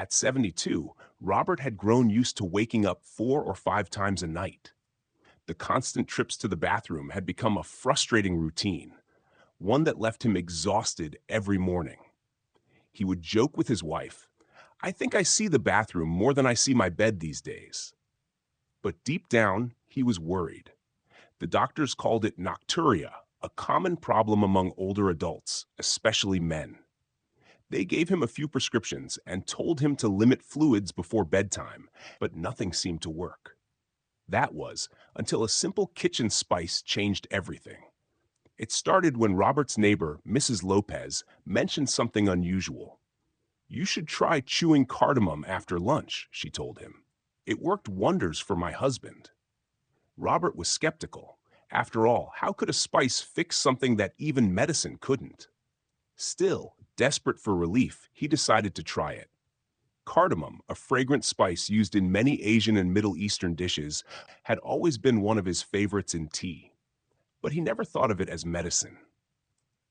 At 72, Robert had grown used to waking up 4 or 5 times a night. The constant trips to the bathroom had become a frustrating routine, one that left him exhausted every morning. He would joke with his wife, "I think I see the bathroom more than I see my bed these days." But deep down, he was worried. The doctors called it nocturia, a common problem among older adults, especially men. They gave him a few prescriptions and told him to limit fluids before bedtime, but nothing seemed to work. That was until a simple kitchen spice changed everything. It started when Robert's neighbor, Mrs. Lopez, mentioned something unusual. "You should try chewing cardamom after lunch," she told him. "It worked wonders for my husband." Robert was skeptical. After all, how could a spice fix something that even medicine couldn't? Still, desperate for relief, he decided to try it. Cardamom, a fragrant spice used in many Asian and Middle Eastern dishes, had always been one of his favorites in tea. But he never thought of it as medicine.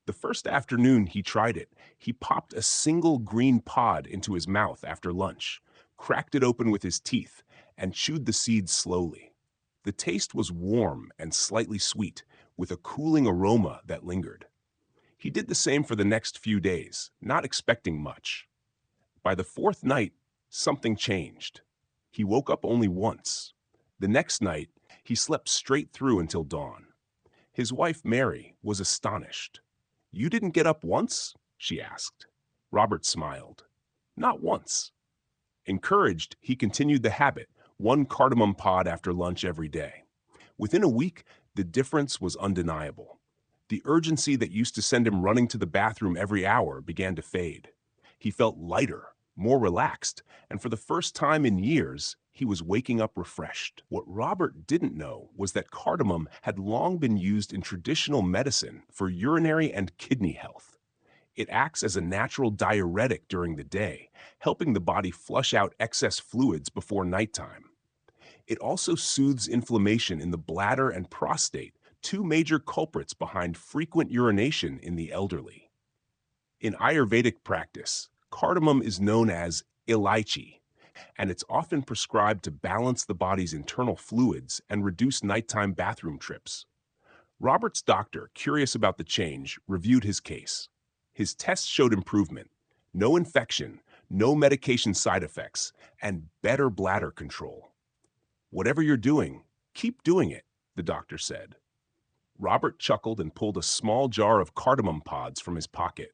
The first afternoon he tried it, he popped a single green pod into his mouth after lunch, cracked it open with his teeth, and chewed the seeds slowly. The taste was warm and slightly sweet, with a cooling aroma that lingered. He did the same for the next few days, not expecting much. By the fourth night, something changed. He woke up only once. The next night, he slept straight through until dawn. His wife, Mary, was astonished. "You didn't get up once?" she asked. Robert smiled. "Not once." Encouraged, he continued the habit, one cardamom pod after lunch every day. Within a week, the difference was undeniable. The urgency that used to send him running to the bathroom every hour began to fade. He felt lighter, more relaxed, and for the first time in years, he was waking up refreshed. What Robert didn't know was that cardamom had long been used in traditional medicine for urinary and kidney health. It acts as a natural diuretic during the day, helping the body flush out excess fluids before nighttime. It also soothes inflammation in the bladder and prostate, two major culprits behind frequent urination in the elderly. In Ayurvedic practice, cardamom is known as elaichi, and it's often prescribed to balance the body's internal fluids and reduce nighttime bathroom trips. Robert's doctor, curious about the change, reviewed his case. His tests showed improvement, no infection, no medication side effects, and better bladder control. "Whatever you're doing, keep doing it," the doctor said. Robert chuckled and pulled a small jar of cardamom pods from his pocket.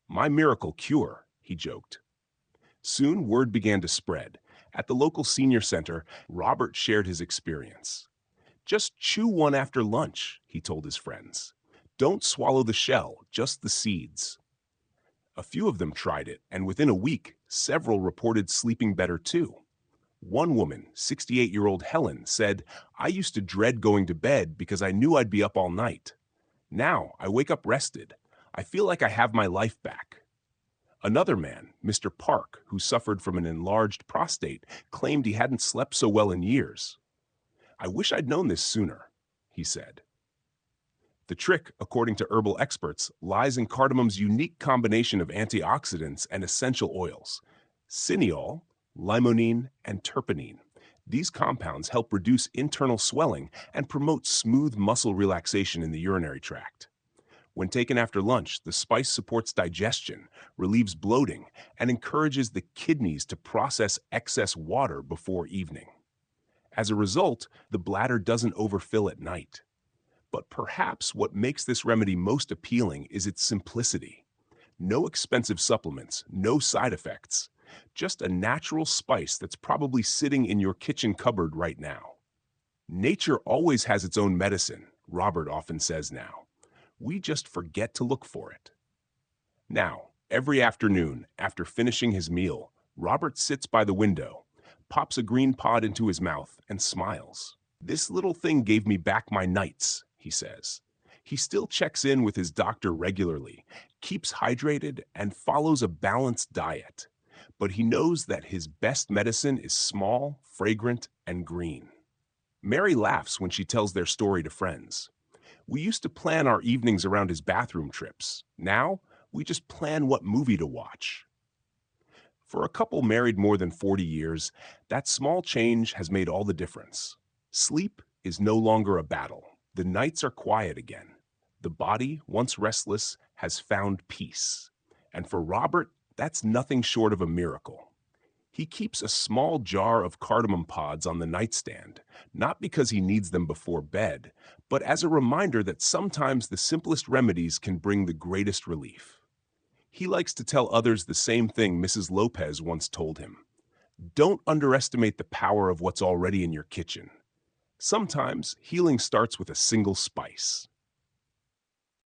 "My miracle cure," he joked. Soon word began to spread. At the local senior center, Robert shared his experience. "Just chew one after lunch," he told his friends. "Don't swallow the shell, just the seeds." A few of them tried it, and within a week, several reported sleeping better too. One woman, 68-year-old Helen, said, "I used to dread going to bed because I knew I'd be up all night. Now I wake up rested. I feel like I have my life back." Another man, Mr. Park, who suffered from an enlarged prostate, claimed he hadn't slept so well in years. "I wish I'd known this sooner," he said. The trick, according to herbal experts, lies in cardamom's unique combination of antioxidants and essential oils. Cineol, limonene, and terpenine. These compounds help reduce internal swelling and promote smooth muscle relaxation in the urinary tract. When taken after lunch, the spice supports digestion, relieves bloating, and encourages the kidneys to process excess water before evening. As a result, the bladder doesn't overfill at night. But perhaps what makes this remedy most appealing is its simplicity. No expensive supplements, no side effects. Just a natural spice that's probably sitting in your kitchen cupboard right now. "Nature always has its own medicine," Robert often says now. "We just forget to look for it." Now, every afternoon, after finishing his meal, Robert sits by the window, pops a green pod into his mouth, and smiles. "This little thing gave me back my nights," he says. He still checks in with his doctor regularly, keeps hydrated, and follows a balanced diet. But he knows that his best medicine is small, fragrant, and green. Mary laughs when she tells their story to friends. "We used to plan our evenings around his bathroom trips. Now, we just plan what movie to watch." For a couple married more than 40 years, that small change has made all the difference. Sleep is no longer a battle. The nights are quiet again. The body, once restless, has found peace. And for Robert, that's nothing short of a miracle. He keeps a small jar of cardamom pods on the nightstand, not because he needs them before bed, but as a reminder that sometimes the simplest remedies can bring the greatest relief. He likes to tell others the same thing Mrs. Lopez once told him. Don't underestimate the power of what's already in your kitchen. Sometimes healing starts with a single spice.